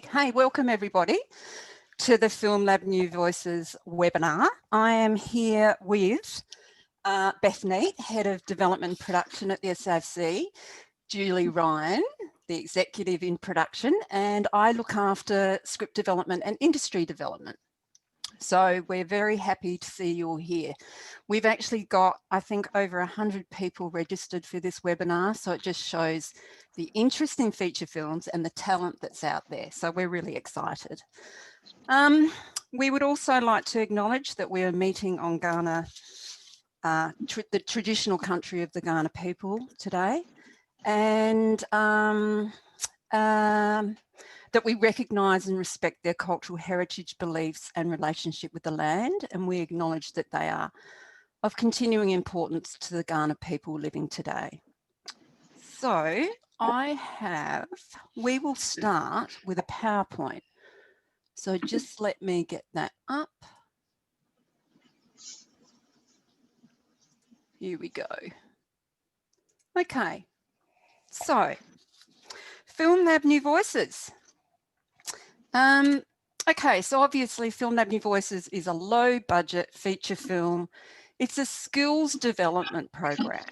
Hey, welcome everybody to the Film Lab New Voices webinar. I am here with Bethany, Head of Development Production at the SAFC, Julie Ryan, the Executive in Production, and I look after script development and industry development. So we're very happy to see you all here. We've actually got, I think, over 100 people registered for this webinar, so it just shows the interest in feature films and the talent that's out there. So we're really excited. We would also like to acknowledge that we are meeting on Ghana, the traditional country of the Ghana people today, and that we recognise and respect their cultural heritage, beliefs and relationship with the land, and we acknowledge that they are of continuing importance to the Ghana people living today. So we will start with a PowerPoint. So just let me get that up. Here we go. Okay, so Film Lab New Voices. Okay, so obviously Film Lab New Voices is a low budget feature film. It's a skills development program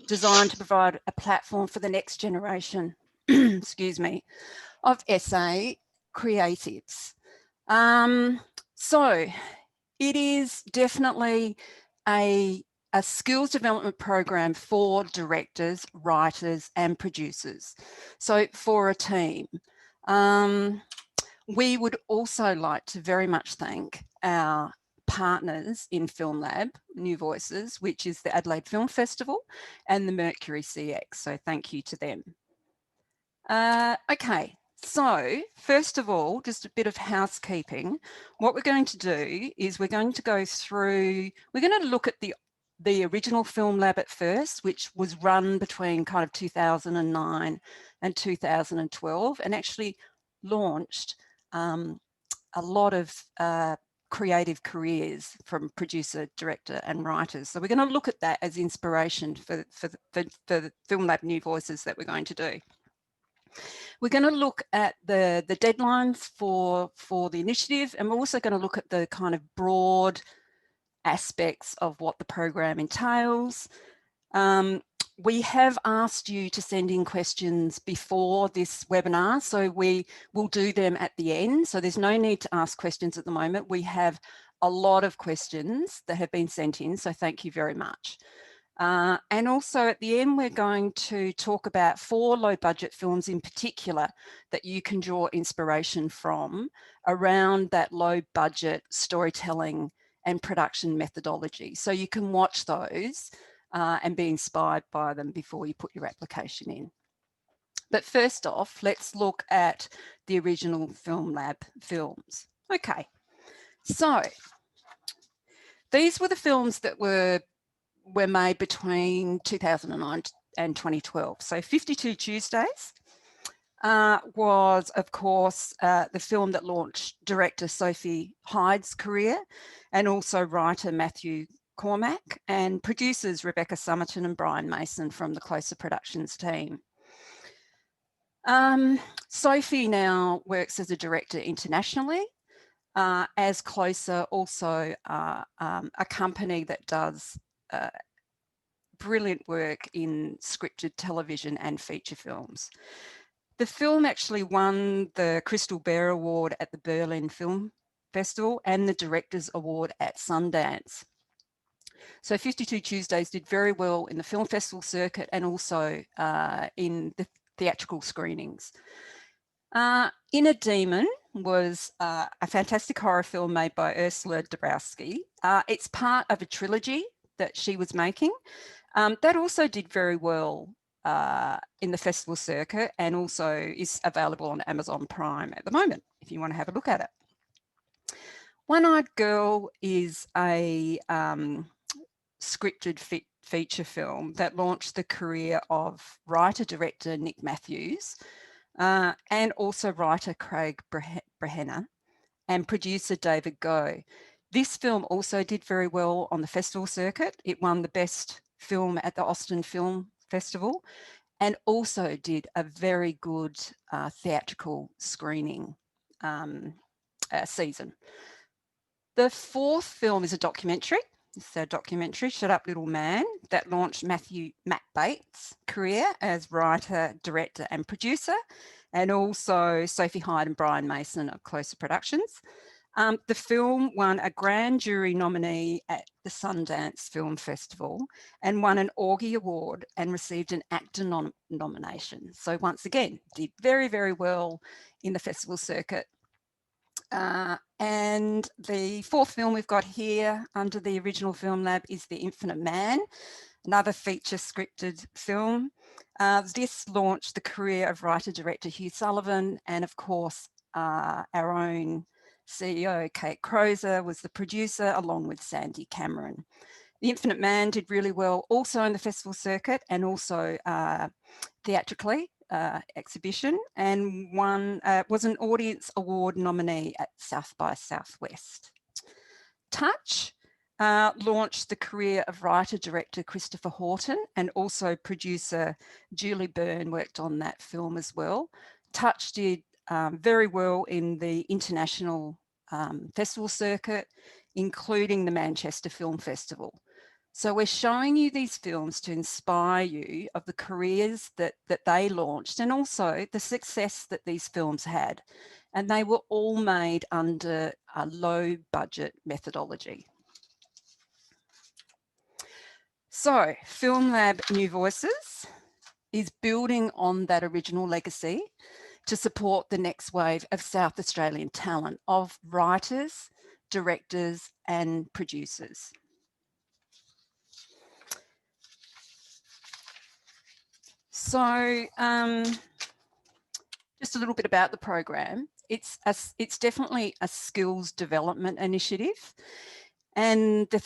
designed to provide a platform for the next generation, excuse me, of SA creatives. So it is definitely a skills development program for directors, writers and producers. So for a team. We would also like to very much thank our partners in Film Lab New Voices, which is the Adelaide Film Festival and the Mercury CX. So thank you to them. Okay, so first of all, just a bit of housekeeping. What we're going to do is we're going to go through, we're going to look at the original Film Lab at first, which was run between kind of 2009 and 2012 and actually launched a lot of creative careers from producer, director and writers. So we're going to look at that as inspiration for the Film Lab New Voices that we're going to do. We're going to look at the deadlines for the initiative, and we're also going to look at the kind of broad aspects of what the program entails. We have asked you to send in questions before this webinar, so we will do them at the end. So there's no need to ask questions at the moment. We have a lot of questions that have been sent in, so thank you very much. And also at the end, we're going to talk about 4 low budget films in particular that you can draw inspiration from around that low budget storytelling and production methodology. So you can watch those and be inspired by them before you put your application in. But first off, let's look at the original Film Lab films. Okay, so these were the films that were made between 2009 and 2012. So 52 Tuesdays was, of course, the film that launched director Sophie Hyde's career, and also writer Matthew Cormack, and producers Rebecca Summerton and Brian Mason from the Closer Productions team. Sophie now works as a director internationally, as Closer also a company that does brilliant work in scripted television and feature films. The film actually won the Crystal Bear Award at the Berlin Film Festival and the Directors Award at Sundance. So 52 Tuesdays did very well in the film festival circuit and also in the theatrical screenings. Inner Demon was a fantastic horror film made by Ursula Dabrowski. It's part of a trilogy that she was making. That also did very well in the festival circuit and also is available on Amazon Prime at the moment, if you want to have a look at it. One-Eyed Girl is a scripted feature film that launched the career of writer-director Nick Matthews and also writer Craig Brehenna and producer David Goh. This film also did very well on the festival circuit. It won the best film at the Austin Film Festival and also did a very good theatrical screening season. The fourth film is a documentary. It's a documentary, Shut Up Little Man, that launched Matt Bates' career as writer, director and producer, and also Sophie Hyde and Brian Mason of Closer Productions. The film won a grand jury nominee at the Sundance Film Festival and won an Augie Award and received an actor nomination. So once again, did very, very well in the festival circuit. And the fourth film we've got here under the original film lab is The Infinite Man, another feature scripted film. This launched the career of writer-director Hugh Sullivan, and of course, our own CEO, Kate Crozer, was the producer along with Sandy Cameron. The Infinite Man did really well also in the festival circuit and also theatrically. Exhibition, and was an Audience Award nominee at South by Southwest. Touch launched the career of writer-director Christopher Horton, and also producer Julie Byrne worked on that film as well. Touch did very well in the international festival circuit, including the Manchester Film Festival. So we're showing you these films to inspire you of the careers that they launched, and also the success that these films had. And they were all made under a low budget methodology. So Film Lab New Voices is building on that original legacy to support the next wave of South Australian talent of writers, directors and producers. So just a little bit about the program. It's definitely a skills development initiative, and the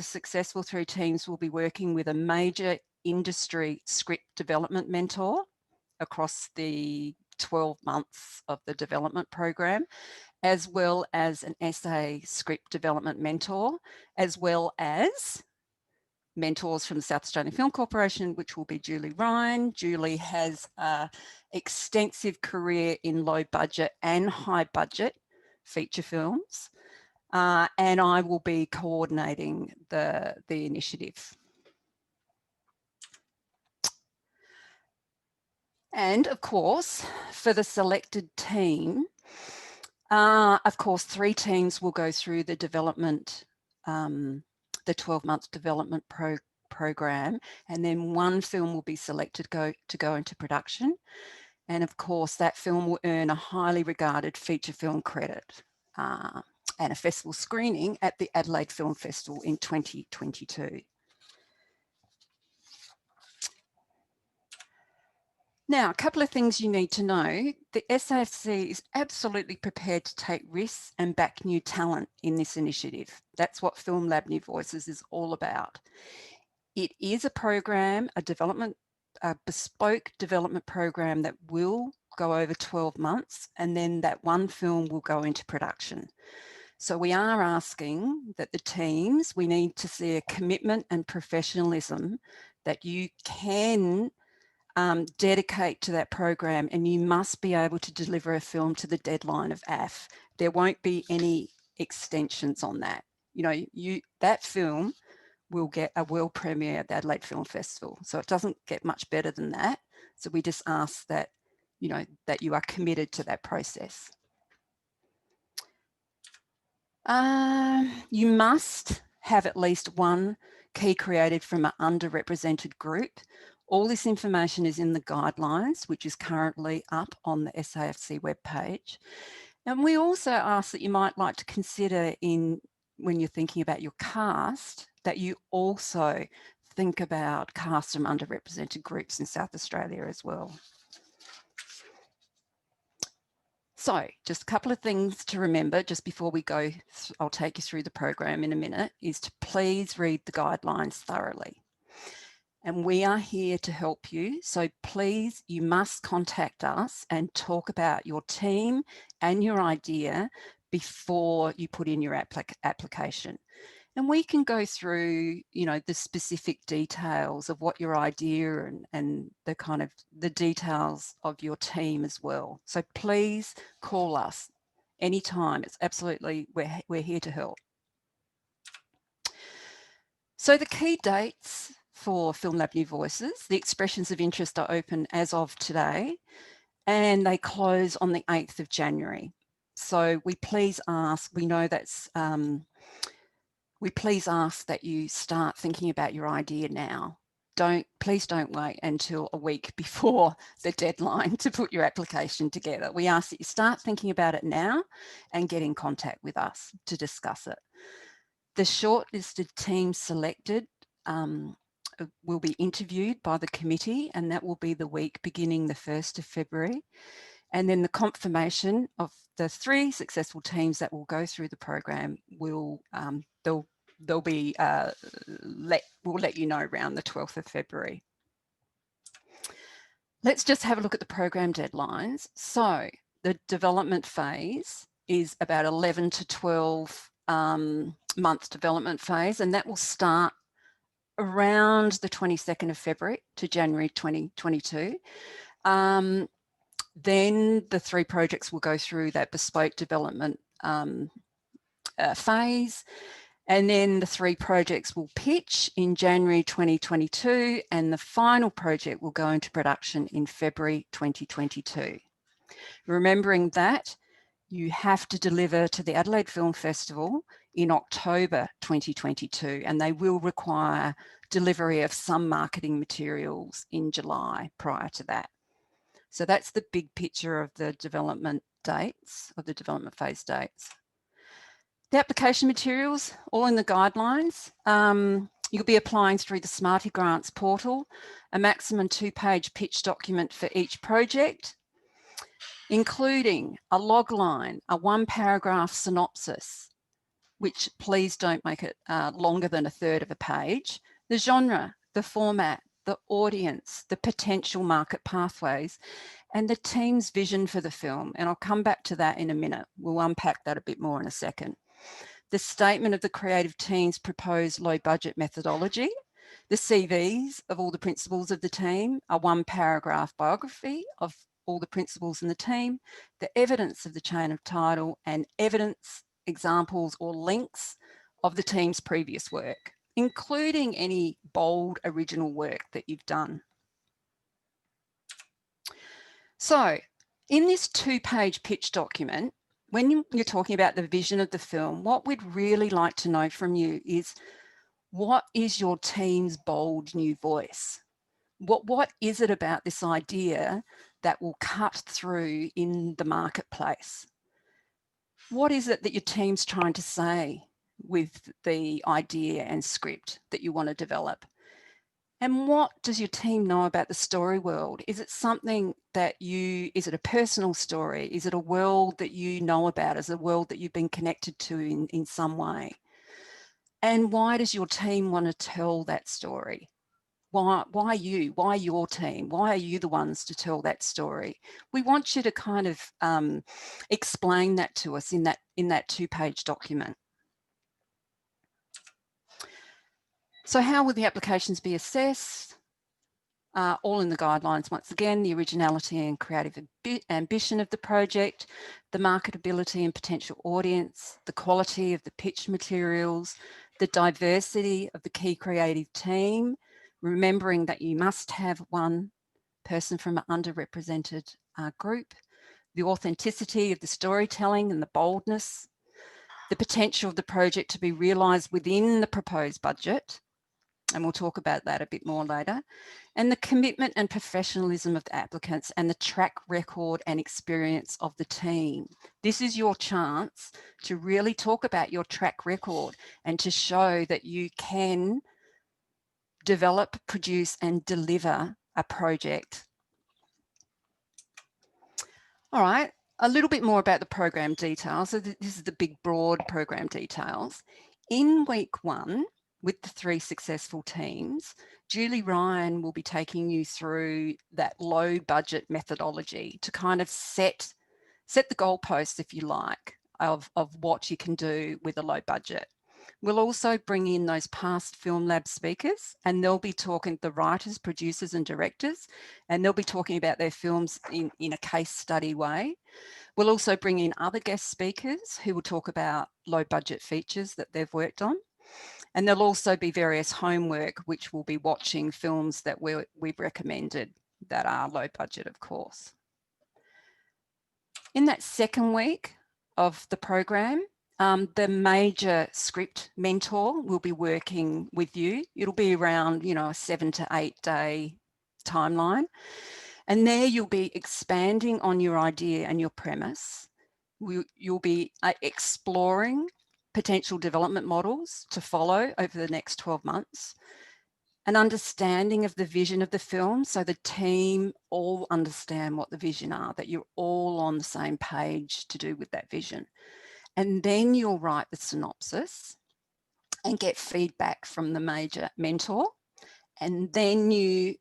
successful three teams will be working with a major industry script development mentor across the 12 months of the development program, as well as an essay script development mentor, as well as mentors from the South Australian Film Corporation, which will be Julie Ryan. Julie has an extensive career in low budget and high budget feature films, and I will be coordinating the initiative. And of course, for the selected team, of course, 3 teams will go through the development, the 12-month development program, and then 1 film will be selected to go into production. And of course, that film will earn a highly regarded feature film credit and a festival screening at the Adelaide Film Festival in 2022. Now, a couple of things you need to know. The SAFC is absolutely prepared to take risks and back new talent in this initiative. That's what Film Lab New Voices is all about. It is a program, a bespoke development program that will go over 12 months, and then that 1 film will go into production. So we are asking that the teams, we need to see a commitment and professionalism that you can dedicate to that program, and you must be able to deliver a film to the deadline of AF. There won't be any extensions on that. You know, that film will get a world premiere at the Adelaide Film Festival. So it doesn't get much better than that. So we just ask that, you know, that you are committed to that process. You must have at least 1 key creative from an underrepresented group. All this information is in the guidelines, which is currently up on the SAFC webpage. And we also ask that you might like to consider when you're thinking about your cast, that you also think about cast from underrepresented groups in South Australia as well. So just a couple of things to remember just before we go, I'll take you through the program in a minute, is to please read the guidelines thoroughly. And we are here to help you. So please, you must contact us and talk about your team and your idea before you put in your application. And we can go through, you know, the specific details of what your idea and the kind of the details of your team as well. So please call us anytime. It's absolutely, we're here to help. So the key dates for Film Lab New Voices, the expressions of interest are open as of today, and they close on the 8th of January. So we please ask, we know that's, we please ask that you start thinking about your idea now. Please don't wait until a week before the deadline to put your application together. We ask that you start thinking about it now and get in contact with us to discuss it. The shortlisted team selected will be interviewed by the committee, and that will be the week beginning the 1st of February. And then the confirmation of the 3 successful teams that will go through the program will we'll let you know around the 12th of February. Let's just have a look at the program deadlines. So the development phase is about 11 to 12 month development phase, and that will start around the 22nd of February to January 2022. Then the 3 projects will go through that bespoke development phase, and then the 3 projects will pitch in January 2022, and the final project will go into production in February 2022. Remembering that you have to deliver to the Adelaide Film Festival in October 2022, and they will require delivery of some marketing materials in July prior to that. So that's the big picture of the development dates, of the development phase dates. The application materials, all in the guidelines. You'll be applying through the Smarty Grants portal, a maximum 2-page pitch document for each project, including a log line, a 1-paragraph synopsis, which please don't make it longer than 1/3 of a page, the genre, the format, the audience, the potential market pathways, and the team's vision for the film. And I'll come back to that in a minute. We'll unpack that a bit more in a second. The statement of the creative team's proposed low budget methodology, the CVs of all the principals of the team, a 1-paragraph biography of all the principals in the team, the evidence of the chain of title, and evidence, examples or links of the team's previous work, including any bold original work that you've done. So in this 2-page pitch document, when you're talking about the vision of the film, what we'd really like to know from you is, what is your team's bold new voice? What is it about this idea that will cut through in the marketplace? What is it that your team's trying to say with the idea and script that you want to develop? And what does your team know about the story world? Is it something that is it a personal story? Is it a world that you know about, as a world that you've been connected to in some way? And why does your team want to tell that story? Why you? Why your team? Why are you the ones to tell that story? We want you to kind of explain that to us in that 2-page document. So how will the applications be assessed? All in the guidelines. Once again, the originality and creative ambition of the project, the marketability and potential audience, the quality of the pitch materials, the diversity of the key creative team, remembering that you must have one person from an underrepresented group, the authenticity of the storytelling and the boldness, the potential of the project to be realised within the proposed budget, and we'll talk about that a bit more later, and the commitment and professionalism of the applicants and the track record and experience of the team. This is your chance to really talk about your track record and to show that you can develop, produce, and deliver a project. All right, a little bit more about the program details. So this is the big, broad program details. In week 1, with the 3 successful teams, Julie Ryan will be taking you through that low budget methodology to kind of set the goalposts, if you like, of what you can do with a low budget. We'll also bring in those past Film Lab speakers, and they'll be talking, the writers, producers and directors, and they'll be talking about their films in a case study way. We'll also bring in other guest speakers who will talk about low budget features that they've worked on. And there'll also be various homework, which will be watching films that we've recommended that are low budget, of course. In that second week of the program, the major script mentor will be working with you. It'll be around, a 7 to 8 day timeline. And there you'll be expanding on your idea and your premise. You'll be exploring potential development models to follow over the next 12 months. An understanding of the vision of the film, so the team all understand what the vision are, that you're all on the same page to do with that vision. And then you'll write the synopsis and get feedback from the major mentor. And then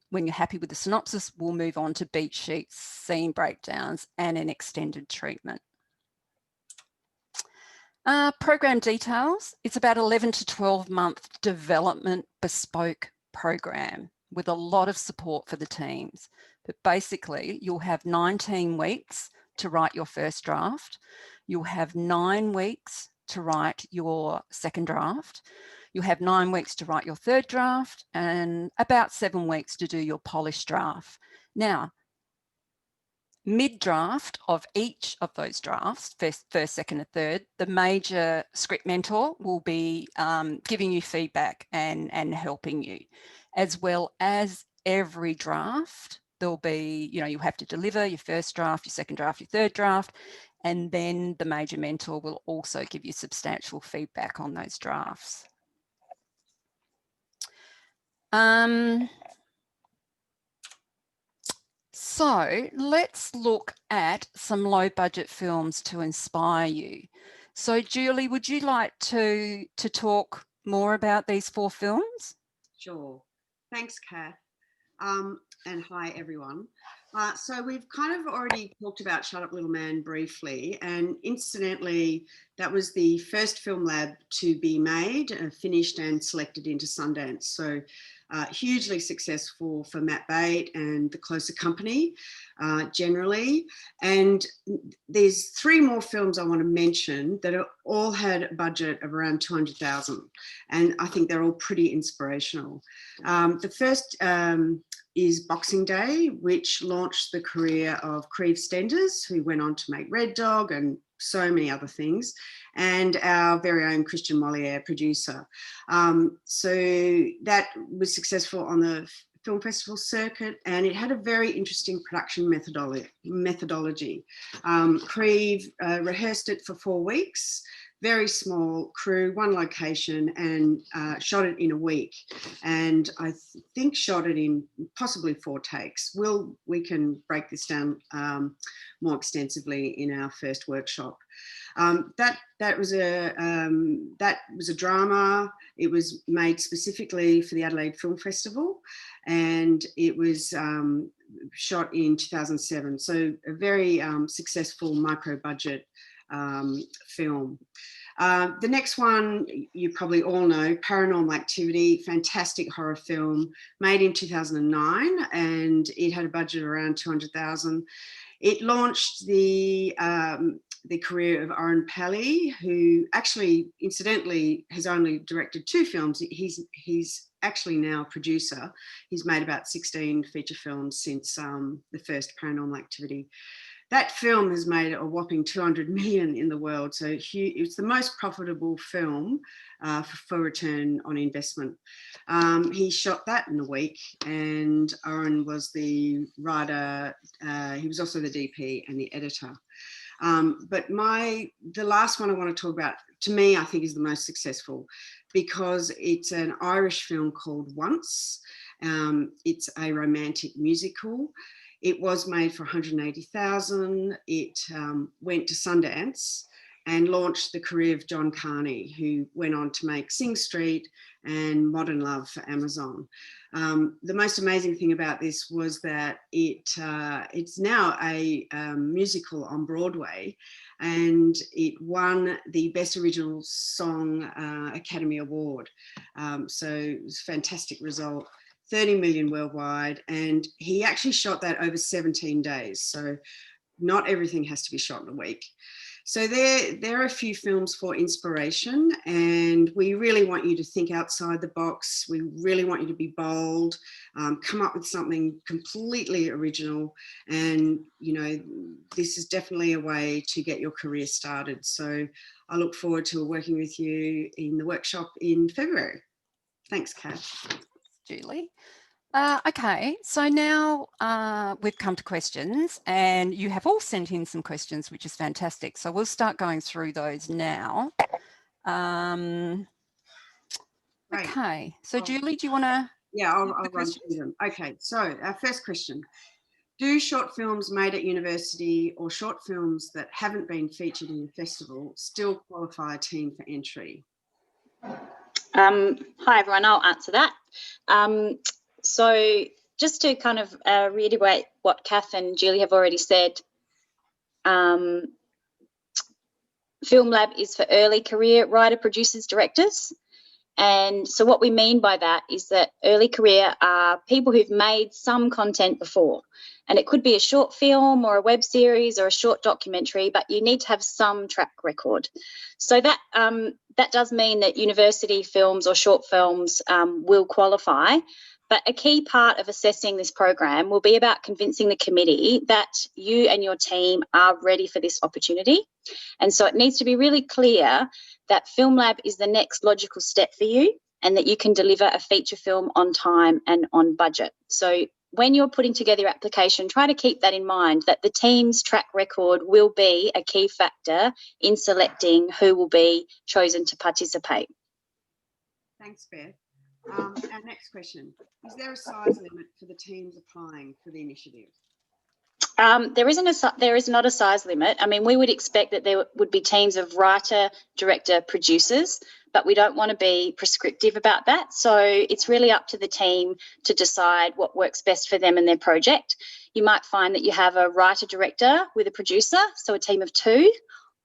when you're happy with the synopsis, we'll move on to beat sheets, scene breakdowns, and an extended treatment. Program details, it's about 11 to 12 month development bespoke program with a lot of support for the teams. But basically, you'll have 19 weeks to write your first draft. You'll have 9 weeks to write your second draft. You'll have 9 weeks to write your third draft and about 7 weeks to do your polished draft. Now, mid-draft of each of those drafts, first, second and third, the major script mentor will be giving you feedback and helping you, as well as every draft. There'll be, you have to deliver your first draft, your second draft, your third draft, and then the major mentor will also give you substantial feedback on those drafts. So let's look at some low budget films to inspire you. So Julie, would you like to talk more about these 4 films? Sure. Thanks, Kath. And hi, everyone. So we've kind of already talked about Shut Up Little Man briefly, and incidentally, that was the first film lab to be made, finished and selected into Sundance. So hugely successful for Matt Bate and the Closer Company generally. And there's 3 more films I want to mention that all had a budget of around 200,000. And I think they're all pretty inspirational. The first is Boxing Day, which launched the career of Creve Stenders, who went on to make Red Dog and so many other things, and our very own Christian Molière producer. So that was successful on the film festival circuit, and it had a very interesting production methodology. Creve rehearsed it for 4 weeks, very small crew, 1 location, and shot it in a week. And I think shot it in possibly 4 takes. We can break this down more extensively in our first workshop. That was a drama. It was made specifically for the Adelaide Film Festival, and it was shot in 2007. So a very successful micro-budget film. The next one you probably all know, Paranormal Activity, fantastic horror film made in 2009, and it had a budget of around 200,000. It launched the career of Oren Pally, who actually, incidentally, has only directed 2 films. He's actually now a producer. He's made about 16 feature films since the first Paranormal Activity. That film has made a whopping 200 million in the world. So it's the most profitable film for return on investment. He shot that in a week, and Oren was the writer. He was also the DP and the editor. But the last one I want to talk about, to me, I think is the most successful, because it's an Irish film called Once. It's a romantic musical. It was made for 180,000. It went to Sundance, and launched the career of John Carney, who went on to make Sing Street and Modern Love for Amazon. The most amazing thing about this was that it's now a musical on Broadway, and it won the Best Original Song Academy Award. So it was a fantastic result. 30 million worldwide, and he actually shot that over 17 days. So not everything has to be shot in a week. So there are a few films for inspiration, and we really want you to think outside the box. We really want you to be bold, come up with something completely original. And, you know, this is definitely a way to get your career started. So I look forward to working with you in the workshop in February. Thanks, Kath. Julie. Okay, so now we've come to questions, and you have all sent in some questions, which is fantastic. So we'll start going through those now. Okay, so Julie, do you want to? Yeah, I'll run through them. Okay, so our first question. Do short films made at university or short films that haven't been featured in the festival still qualify a team for entry? Hi, everyone. I'll answer that. So just to kind of reiterate what Kath and Julie have already said, Film Lab is for early career writer, producers, directors. And so what we mean by that is that early career are people who've made some content before. And it could be a short film or a web series or a short documentary, but you need to have some track record. So that that does mean that university films or short films will qualify. But a key part of assessing this program will be about convincing the committee that you and your team are ready for this opportunity. And so it needs to be really clear that Film Lab is the next logical step for you, and that you can deliver a feature film on time and on budget. So when you're putting together your application, try to keep that in mind, that the team's track record will be a key factor in selecting who will be chosen to participate. Thanks, Beth. Our next question, is there a size limit for the teams applying for the initiative? There is not a size limit. I mean, we would expect that there would be teams of writer, director, producers, but we don't want to be prescriptive about that. So it's really up to the team to decide what works best for them and their project. You might find that you have a writer-director with a producer, so a team of 2,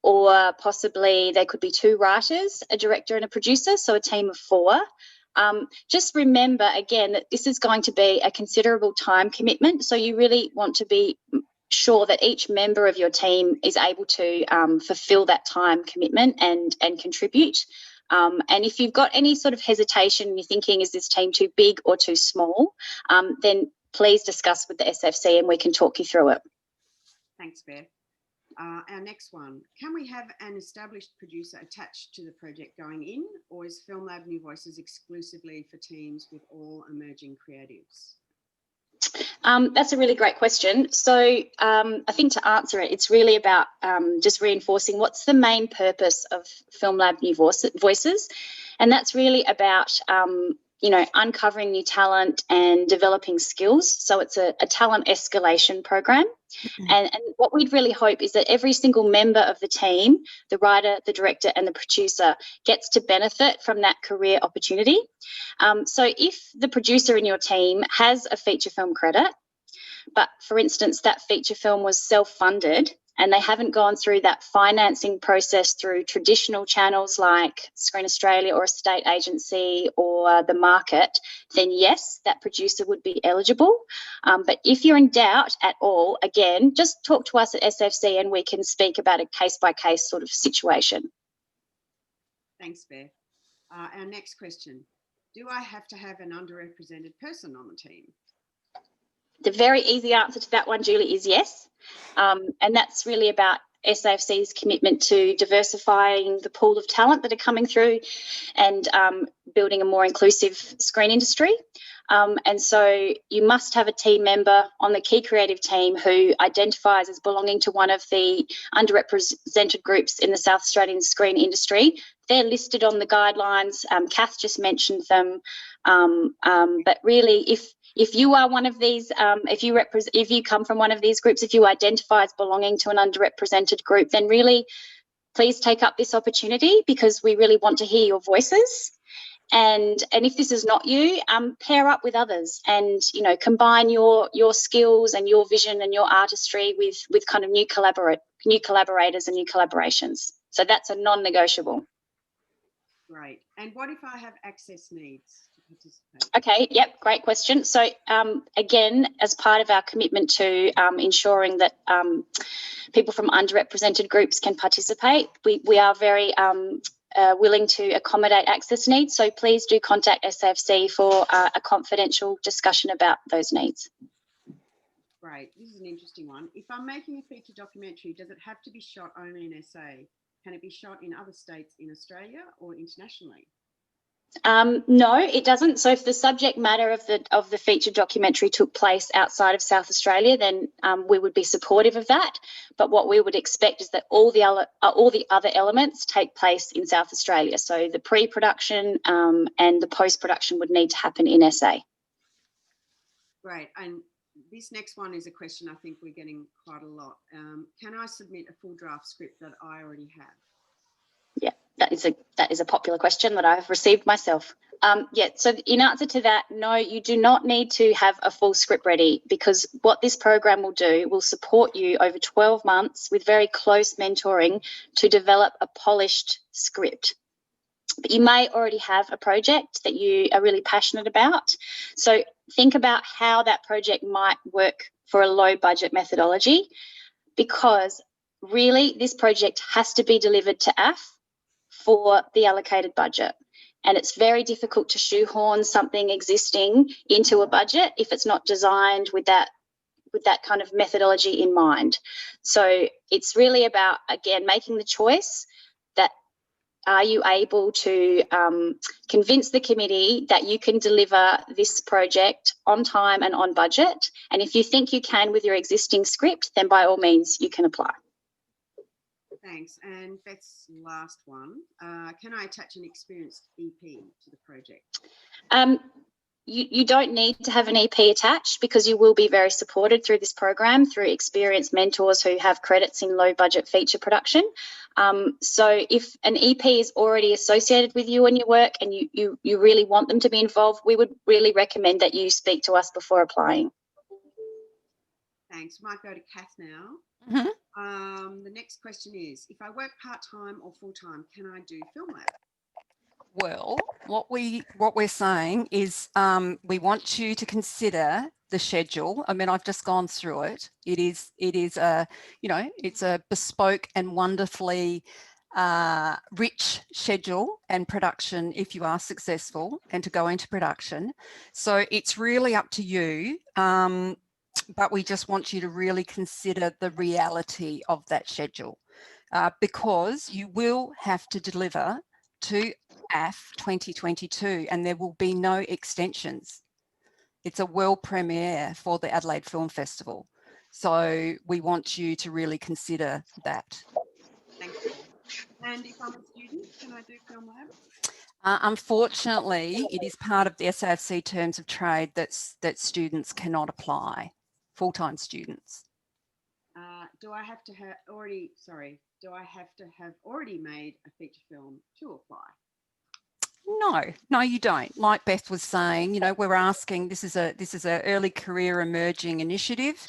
or possibly there could be 2 writers, a director and a producer, so a team of 4. Just remember, again, that this is going to be a considerable time commitment, so you really want to be sure that each member of your team is able to fulfil that time commitment and contribute. And if you've got any sort of hesitation, you're thinking, is this team too big or too small, then please discuss with the SFC and we can talk you through it. Thanks, Beth. Our next one, can we have an established producer attached to the project going in, or is Film Lab New Voices exclusively for teams with all emerging creatives? That's a really great question. So I think to answer it, it's really about just reinforcing what's the main purpose of Film Lab New Voices, and that's really about you know, uncovering new talent and developing skills. So it's a talent escalation program. And what we'd really hope is that every single member of the team, the writer, the director and the producer, gets to benefit from that career opportunity. So if the producer in your team has a feature film credit, but for instance, that feature film was self-funded and they haven't gone through that financing process through traditional channels like Screen Australia or a state agency or the market, then yes, that producer would be eligible. But if you're in doubt at all, again, just talk to us at SFC and we can speak about a case-by-case sort of situation. Thanks, Beth. Our next question, do I have to have an underrepresented person on the team? The very easy answer to that one, Julie, is yes. And that's really about SAFC's commitment to diversifying the pool of talent that are coming through and building a more inclusive screen industry. And so you must have a team member on the key creative team who identifies as belonging to one of the underrepresented groups in the South Australian screen industry. They're listed on the guidelines. Kath just mentioned them. But really, if you are one of these, if you come from one of these groups, if you identify as belonging to an underrepresented group, then really please take up this opportunity because we really want to hear your voices. And if this is not you, pair up with others and, you know, combine your skills and your vision and your artistry with kind of new collaborators and new collaborations. So that's a non-negotiable. Great. And what if I have access needs to participate? Okay, yep, great question. So again, as part of our commitment to ensuring that people from underrepresented groups can participate, we are very willing to accommodate access needs. So please do contact SAFC for a confidential discussion about those needs. Great. This is an interesting one. If I'm making a feature documentary, does it have to be shot only in SA? Can it be shot in other states in Australia or internationally? No, it doesn't. So if the subject matter of the feature documentary took place outside of South Australia, then we would be supportive of that. But what we would expect is that all the other elements take place in South Australia. So the pre-production and the post-production would need to happen in SA. Great. And this next one is a question I think we're getting quite a lot. Can I submit a full draft script that I already have? Yeah, that is a popular question that I've received myself. Yeah, so in answer to that, no, you do not need to have a full script ready, because what this program will do will support you over 12 months with very close mentoring to develop a polished script. But you may already have a project that you are really passionate about. So think about how that project might work for a low budget methodology, because really this project has to be delivered to AF for the allocated budget. And it's very difficult to shoehorn something existing into a budget if it's not designed with that kind of methodology in mind. So it's really about, again, making the choice that are you able to convince the committee that you can deliver this project on time and on budget? And if you think you can with your existing script, then by all means you can apply. Thanks. And Beth's last one. Can I attach an experienced EP to the project? You don't need to have an EP attached, because you will be very supported through this program through experienced mentors who have credits in low budget feature production. So if an EP is already associated with you and your work and you really want them to be involved, we would really recommend that you speak to us before applying. Thanks. Might go to Kath now. Mm-hmm. The next question is, if I work part-time or full-time, can I do Film Lab? Well, what we're saying is we want you to consider the schedule. I mean, I've just gone through it. It is a, you know, it's a bespoke and wonderfully rich schedule and production if you are successful and to go into production. So it's really up to you. But we just want you to really consider the reality of that schedule, because you will have to deliver to AF 2022 and there will be no extensions. It's a world premiere for the Adelaide Film Festival. So we want you to really consider that. Thank you. And if I'm a student, can I do Film Lab? Unfortunately, it is part of the SAFC terms of trade that students cannot apply, full-time students. Do I have to have already made a feature film to apply? No, you don't. Like Beth was saying, you know, we're asking, this is a early career emerging initiative.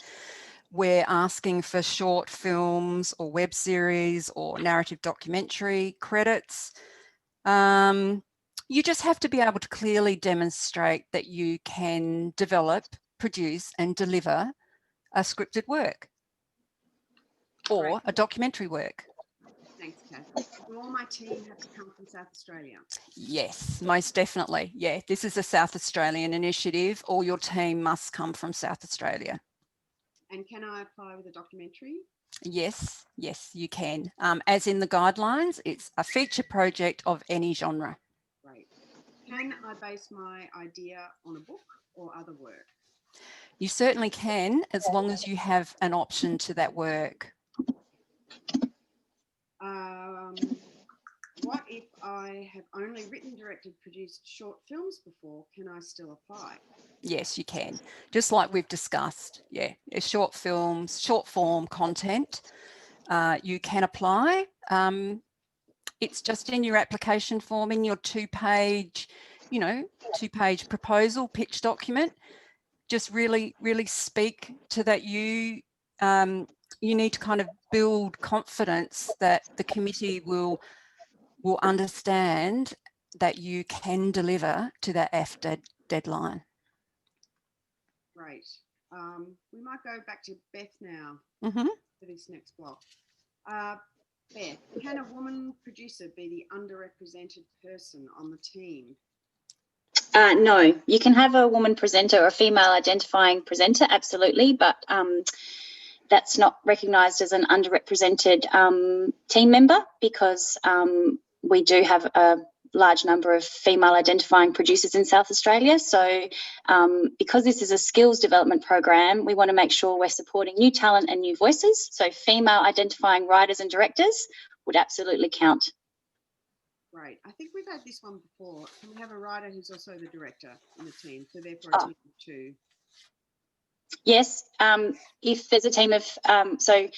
We're asking for short films or web series or narrative documentary credits. You just have to be able to clearly demonstrate that you can develop, produce and deliver a scripted work or a documentary work. Thanks, Kath. Do all my team have to come from South Australia? Yes, most definitely. Yeah, this is a South Australian initiative. All your team must come from South Australia. And can I apply with a documentary? Yes, you can. As in the guidelines, it's a feature project of any genre. Great. Can I base my idea on a book or other work? You certainly can, as long as you have an option to that work. What if I have only written, directed, produced short films before? Can I still apply? Yes, you can. Just like we've discussed. Yeah, short films, short form content. you can apply. It's just in your application form, in your two-page proposal pitch document. Just really speak to that. You need to kind of build confidence that the committee will understand that you can deliver to that deadline. Great. We might go back to Beth now for this next block. Beth, can a woman producer be the underrepresented person on the team? No, you can have a woman presenter or a female identifying presenter, absolutely, but that's not recognised as an underrepresented team member, because we do have a large number of female identifying producers in South Australia. So because this is a skills development program, we want to make sure we're supporting new talent and new voices. So female identifying writers and directors would absolutely count. Right. I think we've had this one before. Can we have a writer who's also the director in the team? So therefore a team of two. Yes. If there's a team of, so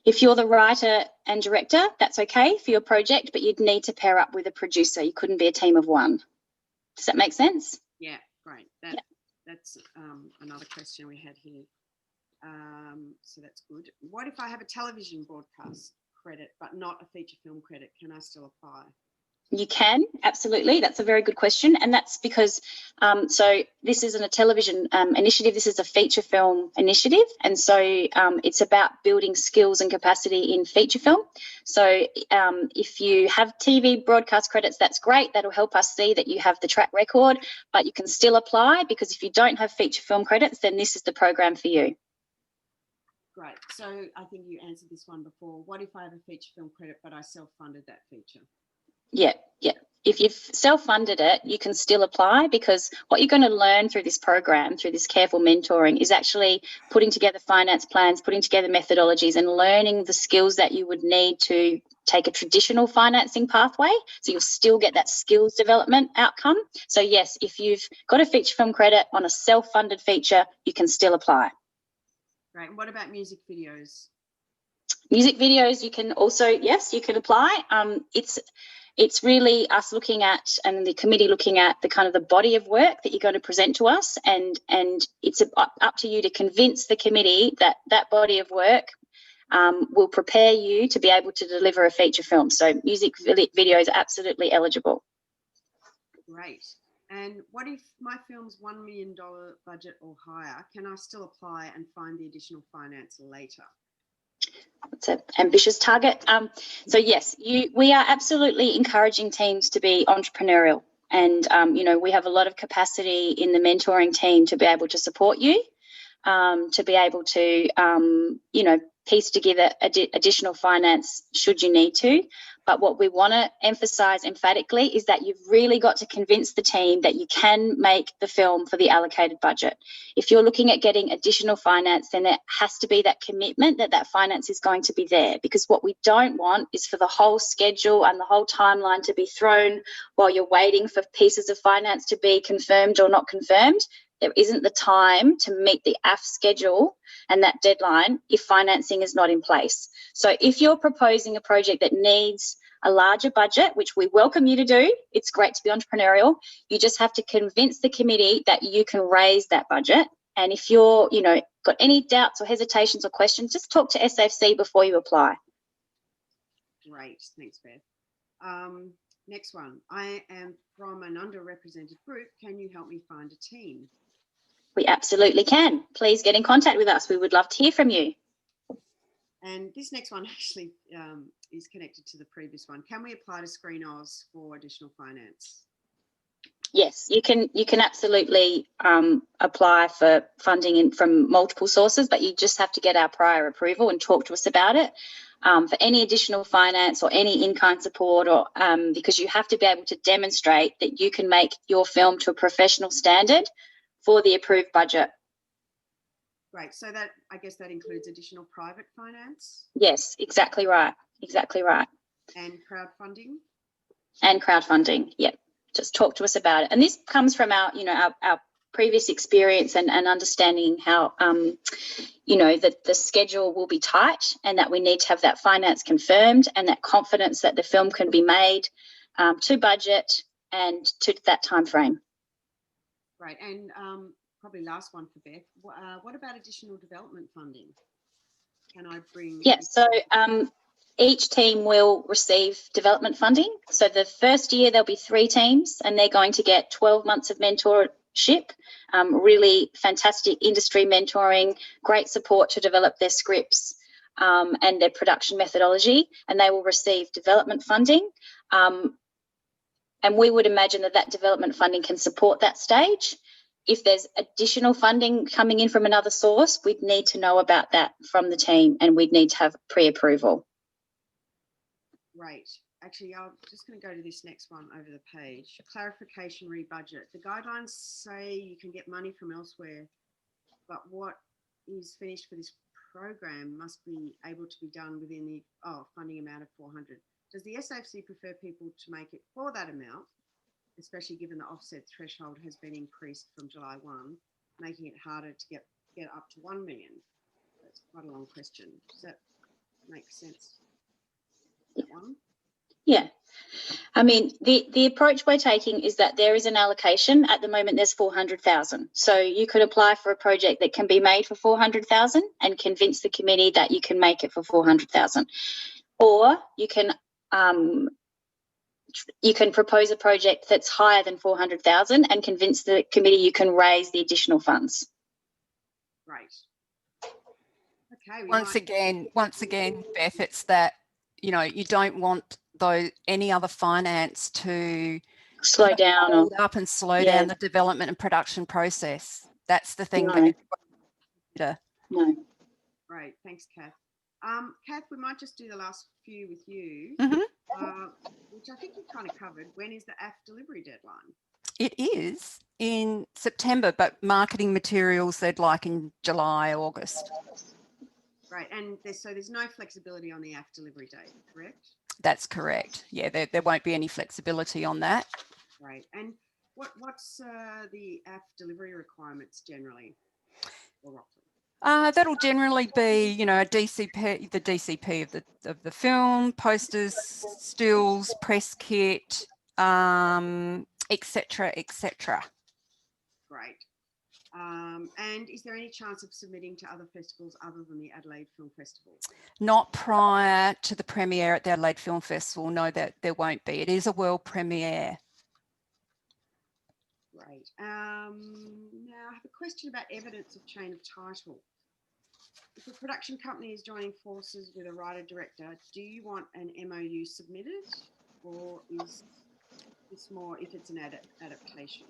if you're the writer and director, that's okay for your project, but you'd need to pair up with a producer. You couldn't be a team of one. Does that make sense? Yeah, great. That's another question we had here. So that's good. What if I have a television broadcast credit, but not a feature film credit? Can I still apply? You can, absolutely. That's a very good question. And that's because, so this isn't a television initiative, this is a feature film initiative. And so it's about building skills and capacity in feature film. So if you have TV broadcast credits, that's great. That'll help us see that you have the track record, but you can still apply, because if you don't have feature film credits, then this is the program for you. Great. So I think you answered this one before. What if I have a feature film credit, but I self-funded that feature? Yeah. If you've self-funded it, you can still apply, because what you're going to learn through this program, through this careful mentoring, is actually putting together finance plans, putting together methodologies, and learning the skills that you would need to take a traditional financing pathway. So you'll still get that skills development outcome. So yes, if you've got a feature film credit on a self-funded feature, you can still apply. Right. And what about music videos? Music videos, you can also, yes, you can apply. It's really us looking at, and the committee looking at, the kind of the body of work that you're going to present to us, and it's up to you to convince the committee that that body of work will prepare you to be able to deliver a feature film. So music videos are absolutely eligible. Great. And what if my film's $1 million budget or higher? Can I still apply and find the additional finance later? It's an ambitious target. So yes, we are absolutely encouraging teams to be entrepreneurial, and we have a lot of capacity in the mentoring team to be able to support you, to be able to piece together additional finance should you need to. But what we want to emphasise emphatically is that you've really got to convince the team that you can make the film for the allocated budget. If you're looking at getting additional finance, then there has to be that commitment that that finance is going to be there, because what we don't want is for the whole schedule and the whole timeline to be thrown while you're waiting for pieces of finance to be confirmed or not confirmed. There isn't the time to meet the AF schedule and that deadline if financing is not in place. So if you're proposing a project that needs a larger budget, which we welcome you to do, it's great to be entrepreneurial, you just have to convince the committee that you can raise that budget. And if you're, got any doubts or hesitations or questions, just talk to SFC before you apply. Great, thanks, Beth. Next one. I am from an underrepresented group. Can you help me find a team? We absolutely can. Please get in contact with us. We would love to hear from you. And this next one actually is connected to the previous one. Can we apply to Screen Oz for additional finance? Yes, you can absolutely apply for funding from multiple sources, but you just have to get our prior approval and talk to us about it for any additional finance or any in-kind support, or because you have to be able to demonstrate that you can make your film to a professional standard for the approved budget. Right, so that, I guess that includes additional private finance? Yes, exactly right. Exactly right. And crowdfunding? And crowdfunding, yep. Just talk to us about it. And this comes from our previous experience and understanding how, you know, that the schedule will be tight and that we need to have that finance confirmed and that confidence that the film can be made to budget and to that time frame. Right, and probably last one for Beth. What about additional development funding? Can I bring? Yeah, so each team will receive development funding. So the first year there'll be 3 teams and they're going to get 12 months of mentorship, really fantastic industry mentoring, great support to develop their scripts and their production methodology, and they will receive development funding. And we would imagine that that development funding can support that stage. If there's additional funding coming in from another source, we'd need to know about that from the team and we'd need to have pre-approval. Right. Actually, I'm just going to go to this next one over the page. Clarification re-budget. The guidelines say you can get money from elsewhere, but what is finished for this program must be able to be done within the funding amount of 400. Does the SAFC prefer people to make it for that amount, especially given the offset threshold has been increased from July 1, making it harder to get up to 1 million? That's quite a long question. Does that make sense? That one? Yeah. I mean, the approach we're taking is that there is an allocation. At the moment, there's 400,000. So you could apply for a project that can be made for 400,000 and convince the committee that you can make it for 400,000. Or you can propose a project that's higher than 400,000 and convince the committee you can raise the additional funds. Right. Okay. Once again, Beth, it's that, you know, you don't want any other finance to slow down or up and slow down the development and production process. That's the thing. No. Right. Thanks, Kath. Kath, we might just do the last few with you, which I think you kind of covered. When is the AF delivery deadline? It is in September, but marketing materials they'd like in July, August. Right, and there's no flexibility on the AF delivery date, correct? That's correct. Yeah, there won't be any flexibility on that. Right, and what's the AF delivery requirements generally, or roughly? That'll generally be, you know, a DCP, the DCP of the film, posters, stills, press kit, etc., etc. Great. And is there any chance of submitting to other festivals other than the Adelaide Film Festival? Not prior to the premiere at the Adelaide Film Festival. No, that there won't be. It is a world premiere. Great. Now I have a question about evidence of chain of title. If a production company is joining forces with a writer-director, do you want an MOU submitted, or is this more if it's an adaptation?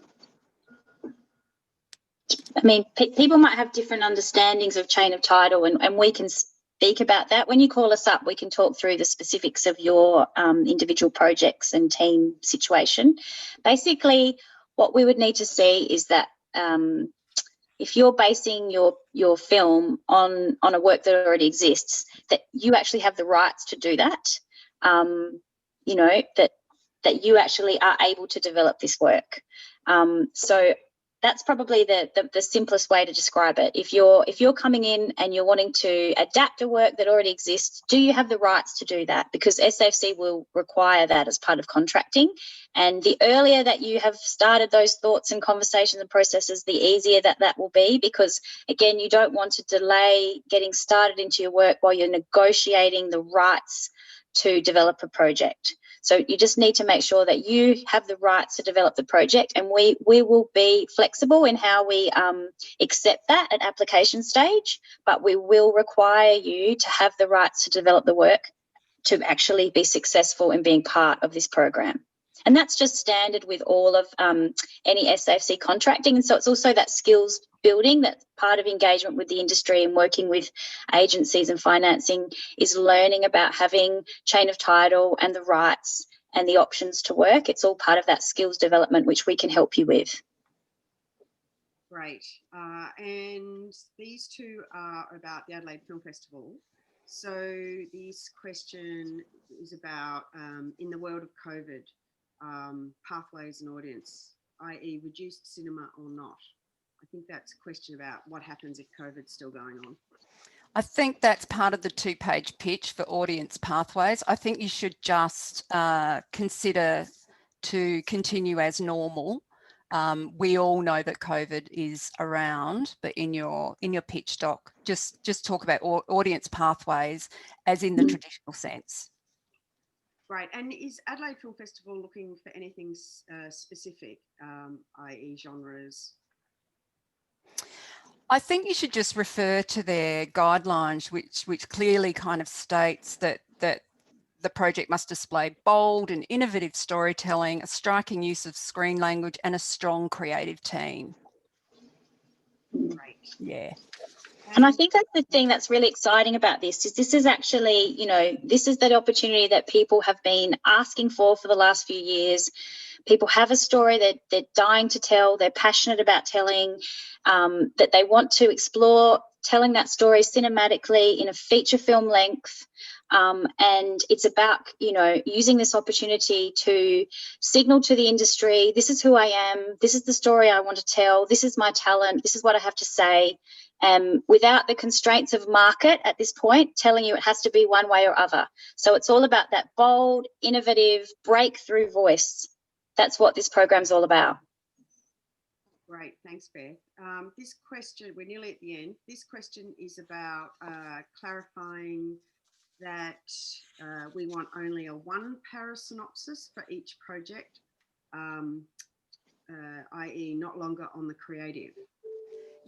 I mean, people might have different understandings of chain of title, and we can speak about that. When you call us up, we can talk through the specifics of your individual projects and team situation. Basically, what we would need to see is that if you're basing your film on a work that already exists, that you actually have the rights to do that, you know, that you actually are able to develop this work. So that's probably the simplest way to describe it. If you're coming in and you're wanting to adapt a work that already exists, do you have the rights to do that? Because SAFC will require that as part of contracting. And the earlier that you have started those thoughts and conversations and processes, the easier that will be, because, again, you don't want to delay getting started into your work while you're negotiating the rights to develop a project. So you just need to make sure that you have the rights to develop the project, and we will be flexible in how we accept that at application stage, but we will require you to have the rights to develop the work to actually be successful in being part of this program. And that's just standard with all of any SAFC contracting. And so it's also that skills building, that's part of engagement with the industry and working with agencies and financing, is learning about having chain of title and the rights and the options to work. It's all part of that skills development, which we can help you with. Great. And these two are about the Adelaide Film Festival. So this question is about, in the world of COVID, pathways and audience, i.e. reduced cinema or not. I think that's a question about what happens if COVID's still going on. I think that's part of the 2-page pitch for audience pathways. I think you should just consider to continue as normal. We all know that COVID is around, but in your pitch doc, just talk about audience pathways as in the traditional sense. Right, and is Adelaide Film Festival looking for anything specific, i.e. genres? I think you should just refer to their guidelines, which clearly kind of states that the project must display bold and innovative storytelling, a striking use of screen language, and a strong creative team. Right. Yeah. And I think that's the thing that's really exciting about this is actually, you know, this is that opportunity that people have been asking for the last few years. People have a story that they're dying to tell, they're passionate about telling, that they want to explore telling that story cinematically in a feature film length. And it's about, you know, using this opportunity to signal to the industry, this is who I am, this is the story I want to tell, this is my talent, this is what I have to say. Without the constraints of market at this point, telling you it has to be one way or other. So it's all about that bold, innovative, breakthrough voice. That's what this program's all about. Great, thanks, Beth. This question, we're nearly at the end. This question is about clarifying that we want only a 1-para synopsis for each project, i.e. not longer on the creative.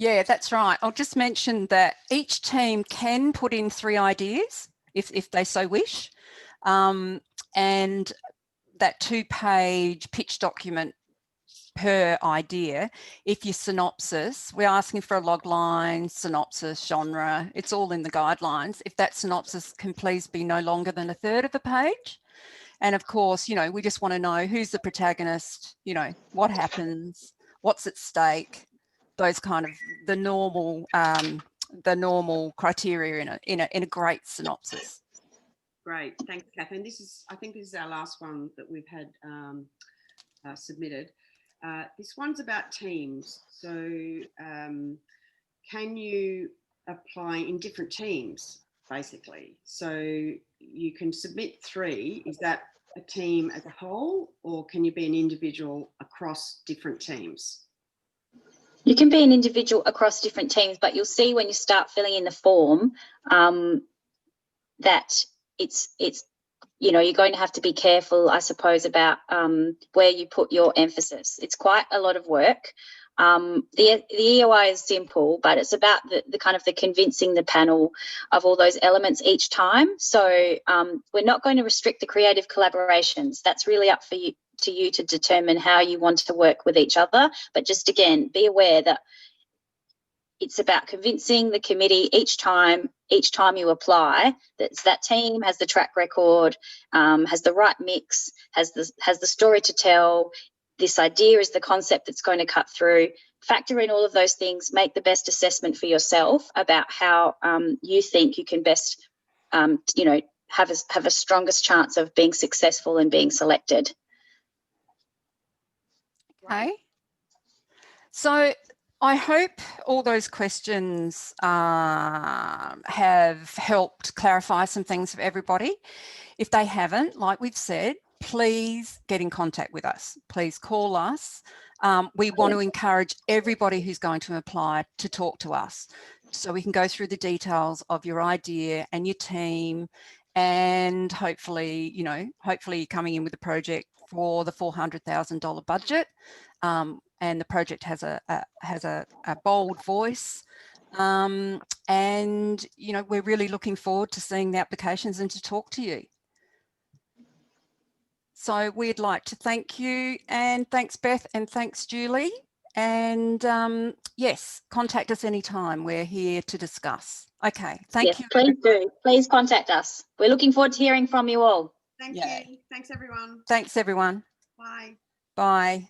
Yeah, that's right. I'll just mention that each team can put in 3 ideas if they so wish. And that 2-page pitch document per idea. If you synopsis, we're asking for a log line, synopsis, genre, it's all in the guidelines. If that synopsis can please be no longer than 1/3 of the page. And of course, you know, we just want to know who's the protagonist, you know, what happens, what's at stake, those kind of the normal criteria in a great synopsis. Great, thanks, Catherine. I think this is our last one that we've had submitted. This one's about teams. So can you apply in different teams, basically? So you can submit 3. Is that a team as a whole, or can you be an individual across different teams? You can be an individual across different teams, but you'll see when you start filling in the form that it's you know, you're going to have to be careful, I suppose, about where you put your emphasis. It's quite a lot of work. The EOI is simple, but it's about the kind of the convincing the panel of all those elements each time. So we're not going to restrict the creative collaborations. That's really up to you to determine how you want to work with each other. But just again, be aware that it's about convincing the committee each time you apply that team has the track record, has the right mix, has the story to tell. This idea is the concept that's going to cut through. Factor in all of those things, make the best assessment for yourself about how you think you can best, you know, have a strongest chance of being successful and being selected. Okay. So I hope all those questions have helped clarify some things for everybody. If they haven't, like we've said, please get in contact with us. Please call us. We want to encourage everybody who's going to apply to talk to us so we can go through the details of your idea and your team, and hopefully, you know, hopefully coming in with a project for the $400,000 budget. And the project has a bold voice, and you know, we're really looking forward to seeing the applications and to talk to you. So we'd like to thank you, and thanks Beth, and thanks Julie, and yes, contact us anytime. We're here to discuss. Okay, thank you. Please do. Please contact us. We're looking forward to hearing from you all. Thank you. Thanks, everyone. Thanks, everyone. Bye. Bye.